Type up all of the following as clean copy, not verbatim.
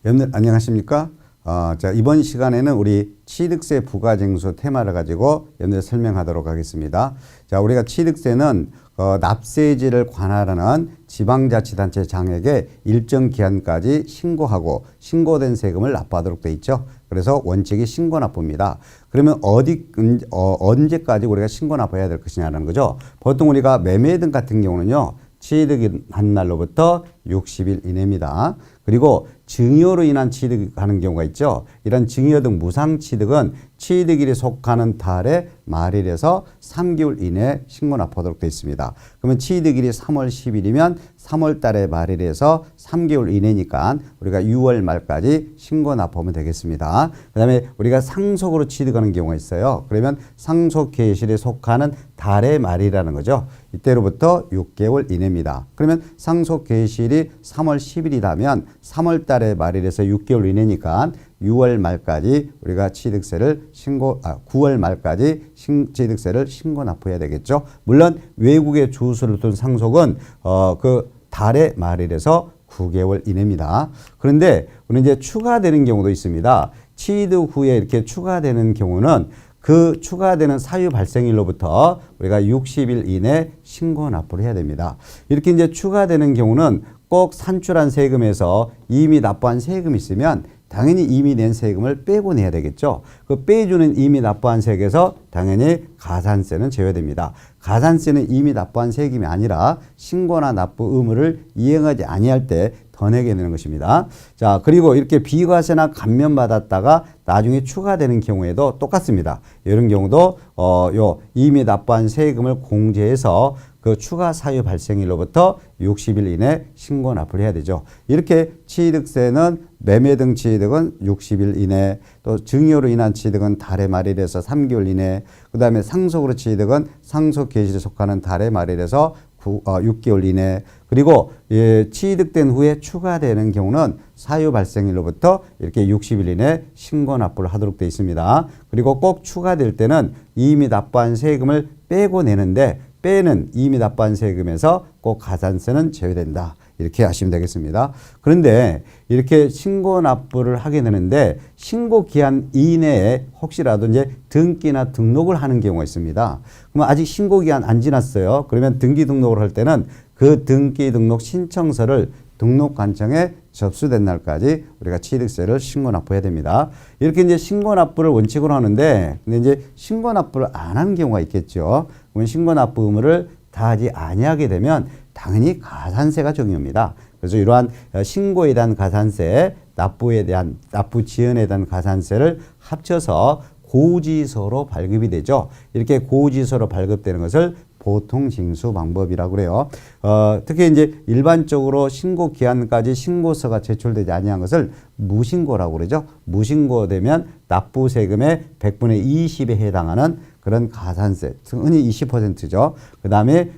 여러분들 안녕하십니까? 자, 이번 시간에는 우리 취득세 부가징수 테마를 가지고 여러분들 설명하도록 하겠습니다. 자, 우리가 취득세는 납세지를 관할하는 지방자치단체 장에게 일정 기한까지 신고하고 신고된 세금을 납부하도록 되어 있죠. 그래서 원칙이 신고납부입니다. 그러면 언제까지 우리가 신고납부해야 될 것이냐는 거죠. 보통 우리가 매매 등 같은 경우는요, 취득한 날로부터 60일 이내입니다. 그리고 증여로 인한 취득하는 경우가 있죠. 이런 증여 등 무상 취득은 취득일이 속하는 달의 말일에서 3개월 이내에 신고납부하도록 되어 있습니다. 그러면 취득일이 3월 10일이면 3월 달의 말일에서 3개월 이내니까 우리가 6월 말까지 신고납부하면 되겠습니다. 그 다음에 우리가 상속으로 취득하는 경우가 있어요. 그러면 상속 개시일에 속하는 달의 말이라는 거죠. 이때로부터 6개월 이내입니다. 그러면 상속 개시일이 3월 10일이라면 3월 달의 말일에서 6개월 이내니까 6월 말까지 우리가 취득세를 9월 말까지 취득세를 신고 납부해야 되겠죠. 물론 외국에 주소를 둔 상속은 그 달의 말일에서 9개월 이내입니다. 그런데 우리 이제 추가되는 경우도 있습니다. 취득 후에 이렇게 추가되는 경우는 그 추가되는 사유 발생일로부터 우리가 60일 이내 신고 납부를 해야 됩니다. 이렇게 이제 추가되는 경우는 꼭 산출한 세금에서 이미 납부한 세금이 있으면 당연히 이미 낸 세금을 빼고 내야 되겠죠. 그 빼주는 이미 납부한 세액에서 당연히 가산세는 제외됩니다. 가산세는 이미 납부한 세금이 아니라 신고나 납부 의무를 이행하지 아니할 때 더 내게 되는 것입니다. 자, 그리고 이렇게 비과세나 감면받았다가 나중에 추가되는 경우에도 똑같습니다. 이런 경우도 이미 납부한 세금을 공제해서 그 추가 사유 발생일로부터 60일 이내 신고 납부를 해야 되죠. 이렇게 취득세는 매매 등 취득은 60일 이내, 또 증여로 인한 취득은 달의 말일에서 3개월 이내, 그 다음에 상속으로 취득은 상속 개시일에 속하는 달의 말일에서 6개월 이내, 그리고 취득된 후에 추가되는 경우는 사유 발생일로부터 이렇게 60일 이내 신고 납부를 하도록 되어 있습니다. 그리고 꼭 추가될 때는 이미 납부한 세금을 빼고 내는데 빼는 이미 납부한 세금에서 꼭 가산세는 제외된다. 이렇게 하시면 되겠습니다. 그런데 이렇게 신고 납부를 하게 되는데 신고 기한 이내에 혹시라도 이제 등기나 등록을 하는 경우가 있습니다. 그러면 아직 신고 기한 안 지났어요. 그러면 등기 등록을 할 때는 그 등기 등록 신청서를 등록관청에 접수된 날까지 우리가 취득세를 신고 납부해야 됩니다. 이렇게 이제 신고 납부를 원칙으로 하는데, 근데 이제 신고 납부를 안 하는 경우가 있겠죠. 그러면 신고 납부 의무를 다하지 아니하게 되면 당연히 가산세가 적용됩니다. 그래서 이러한 신고에 대한 가산세, 납부에 대한 납부 지연에 대한 가산세를 합쳐서 고지서로 발급이 되죠. 이렇게 고지서로 발급되는 것을 보통 징수 방법이라고 그래요. 특히 이제 일반적으로 신고 기한까지 신고서가 제출되지 아니한 것을 무신고라고 그러죠. 무신고되면 납부 세금의 100분의 20에 해당하는 그런 가산세, 흔히 20%죠. 그 다음에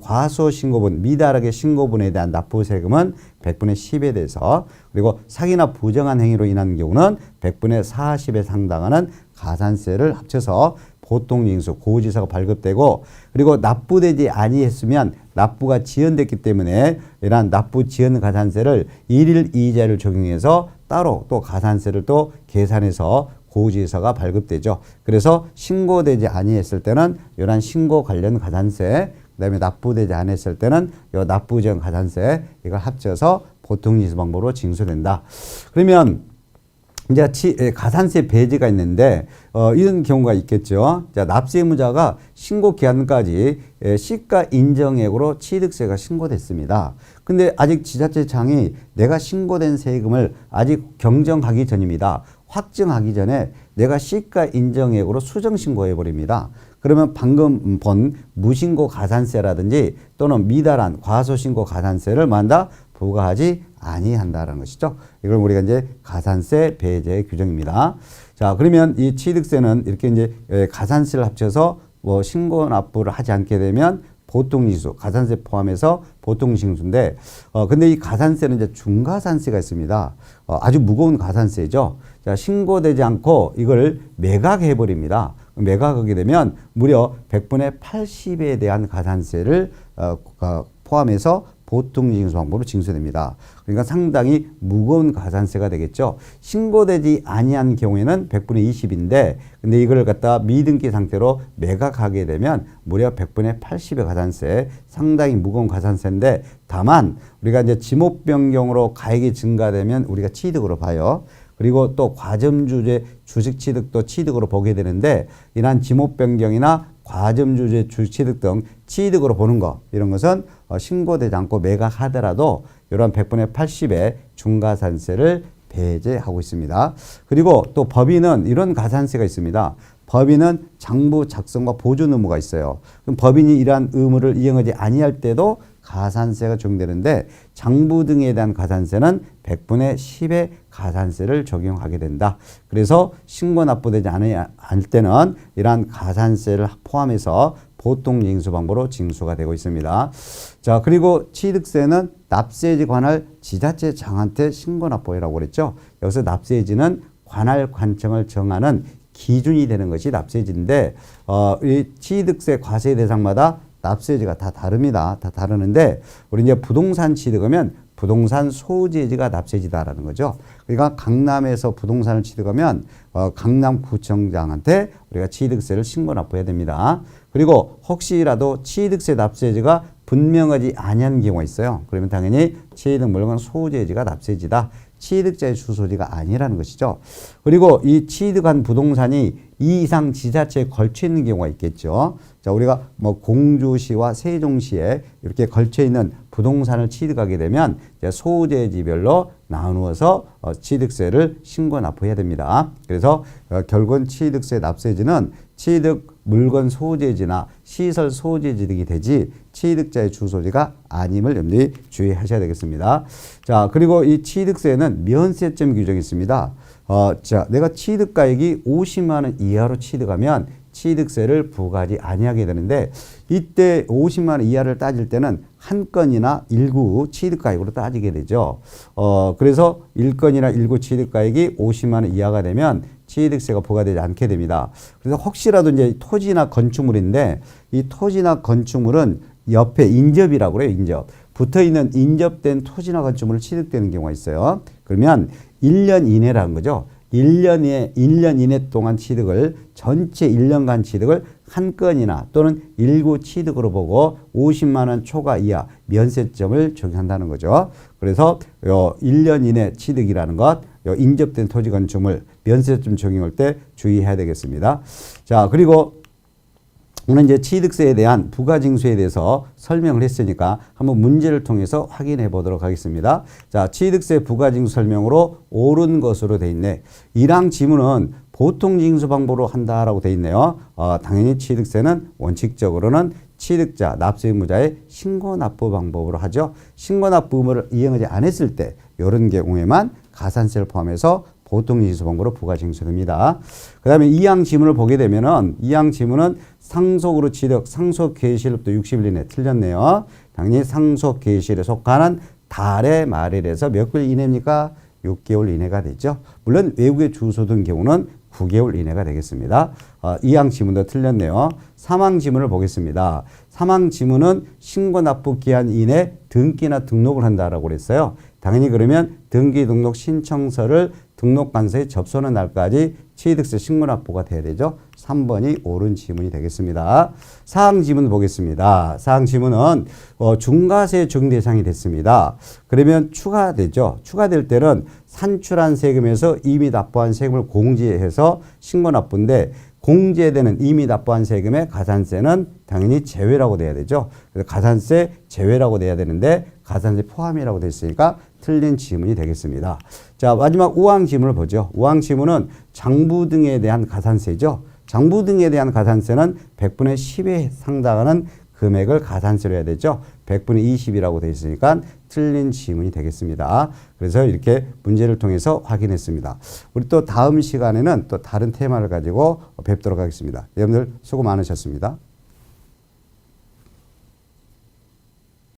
과소신고분, 미달하게 신고분에 대한 납부 세금은 100분의 10에 대해서, 그리고 사기나 부정한 행위로 인한 경우는 100분의 40에 상당하는 가산세를 합쳐서 보통징수 고지서가 발급되고, 그리고 납부되지 아니했으면 납부가 지연됐기 때문에 이러한 납부 지연 가산세를 일일 이자를 적용해서 따로 또 가산세를 또 계산해서 고지서가 발급되죠. 그래서 신고되지 아니했을 때는 이러한 신고 관련 가산세, 그다음에 납부되지 않았을 때는 이 납부 지연 가산세, 이걸 합쳐서 보통징수 방법으로 징수된다. 그러면 이제 가산세 배제가 있는데 이런 경우가 있겠죠. 자, 납세의무자가 신고 기한까지 시가 인정액으로 취득세가 신고됐습니다. 근데 아직 지자체장이 내가 신고된 세금을 아직 경정하기 전입니다. 확정하기 전에 내가 시가 인정액으로 수정 신고해 버립니다. 그러면 방금 본 무신고 가산세라든지 또는 미달한 과소신고 가산세를 만다 부과하지 아니한다라는 것이죠. 이걸 우리가 이제 가산세 배제 규정입니다. 자, 그러면 이 취득세는 이렇게 이제 가산세를 합쳐서 뭐 신고 납부를 하지 않게 되면 보통징수, 가산세 포함해서 보통징수인데, 근데 이 가산세는 이제 중가산세가 있습니다. 아주 무거운 가산세죠. 자, 신고되지 않고 이걸 매각해 버립니다. 매각하게 되면 무려 100분의 80에 대한 가산세를 포함해서 보통징수 방법으로 징수됩니다. 그러니까 상당히 무거운 가산세가 되겠죠. 신고되지 아니한 경우에는 100분의 20인데 근데 이걸 갖다 미등기 상태로 매각하게 되면 무려 100분의 80의 가산세, 상당히 무거운 가산세인데 다만 우리가 이제 지목 변경으로 가액이 증가되면 우리가 취득으로 봐요. 그리고 또 과점주제 주식 취득도 취득으로 보게 되는데 이러한 지목 변경이나 과점주제 주식 취득 등 취득으로 보는 것 이런 것은 신고되지 않고 매각하더라도 이런 100분의 80의 중가산세를 배제하고 있습니다. 그리고 또 법인은 이런 가산세가 있습니다. 법인은 장부 작성과 보존 의무가 있어요. 그럼 법인이 이러한 의무를 이행하지 아니할 때도 가산세가 적용되는데 장부 등에 대한 가산세는 100분의 10의 가산세를 적용하게 된다. 그래서 신고 납부되지 않을 때는 이러한 가산세를 포함해서 보통징수 방법으로 징수가 되고 있습니다. 자, 그리고 취득세는 납세지 관할 지자체 장한테 신고 납부라고 그랬죠. 여기서 납세지는 관할 관청을 정하는 기준이 되는 것이 납세지인데 이 취득세 과세 대상마다 납세지가 다 다릅니다. 다 다르는데 우리 이제 부동산 취득하면 부동산 소재지가 납세지다라는 거죠. 그러니까 강남에서 부동산을 취득하면 강남구청장한테 우리가 취득세를 신고 납부해야 됩니다. 그리고 혹시라도 취득세 납세지가 분명하지 아니한 경우가 있어요. 그러면 당연히 취득 물건 소재지가 납세지다. 취득자의 주소지가 아니라는 것이죠. 그리고 이 취득한 부동산이 이 이상 지자체에 걸쳐 있는 경우가 있겠죠. 자, 우리가 뭐 공주시와 세종시에 이렇게 걸쳐 있는 부동산을 취득하게 되면 이제 소재지별로 나누어서 취득세를 신고 납부해야 됩니다. 그래서 결국은 취득세 납세지는 취득 물건 소재지나 시설 소재지 등이 되지 취득자의 주소지가 아님을 염두에 주의하셔야 되겠습니다. 자, 그리고 이 취득세는 면세점 규정이 있습니다. 자, 내가 취득가액이 50만 원 이하로 취득하면 취득세를 부과하지 아니하게 되는데 이때 50만 원 이하를 따질 때는 한 건이나 일구 취득가액으로 따지게 되죠. 그래서 1건이나 일구 취득가액이 50만 원 이하가 되면 취득세가 부과되지 않게 됩니다. 그래서 혹시라도 이제 토지나 건축물인데 이 토지나 건축물은 옆에 인접이라고 그래요. 인접. 붙어있는 인접된 토지나 건축물을 취득되는 경우가 있어요. 그러면 1년 이내라는 거죠. 1년 이내 동안 취득을 전체 1년간 취득을 한 건이나 또는 일구 취득으로 보고 50만 원 초과 이하 면세점을 적용한다는 거죠. 그래서 1년 이내 취득이라는 것, 인접된 토지 건축물 면세점 적용할 때 주의해야 되겠습니다. 자, 그리고 오늘 이제 취득세에 대한 부가징수에 대해서 설명을 했으니까 한번 문제를 통해서 확인해 보도록 하겠습니다. 자, 취득세 부가징수 설명으로 옳은 것으로 돼 있네. 1항 지문은 보통징수 방법으로 한다라고 돼 있네요. 당연히 취득세는 원칙적으로는 취득자, 납세 의무자의 신고 납부 방법으로 하죠. 신고 납부 의무를 이행하지 않았을 때 이런 경우에만 가산세를 포함해서 보통징수 방법으로 부가징수됩니다. 그 다음에 2항 지문을 보게 되면은 2항 지문은 상속으로 취득, 상속 개시일부터 60일 이내 틀렸네요. 당연히 상속 개시일에 속하는 달의 말일에서 몇 개월 이내입니까? 6개월 이내가 되죠. 물론 외국에 주소 둔 경우는 9개월 이내가 되겠습니다. 2항 지문도 틀렸네요. 3항 지문을 보겠습니다. 3항 지문은 신고 납부 기한 이내 등기나 등록을 한다라고 그랬어요. 당연히 그러면 등기 등록 신청서를 등록관서에 접수하는 날까지 취득세 신고 납부가 돼야 되죠. 3번이 옳은 지문이 되겠습니다. 4항 지문 보겠습니다. 4항 지문은 중과세 적용 대상이 됐습니다. 그러면 추가되죠. 추가될 때는 산출한 세금에서 이미 납부한 세금을 공제해서 신고 납부인데 공제되는 이미 납부한 세금의 가산세는 당연히 제외라고 돼야 되죠. 그래서 가산세 제외라고 돼야 되는데 가산세 포함이라고 되어 있으니까 틀린 지문이 되겠습니다. 자, 마지막 5항 지문을 보죠. 5항 지문은 장부 등에 대한 가산세죠. 장부 등에 대한 가산세는 100분의 10에 상당하는 금액을 가산세로 해야 되죠. 100분의 20이라고 되어 있으니까 틀린 지문이 되겠습니다. 그래서 이렇게 문제를 통해서 확인했습니다. 우리 또 다음 시간에는 또 다른 테마를 가지고 뵙도록 하겠습니다. 여러분들 수고 많으셨습니다.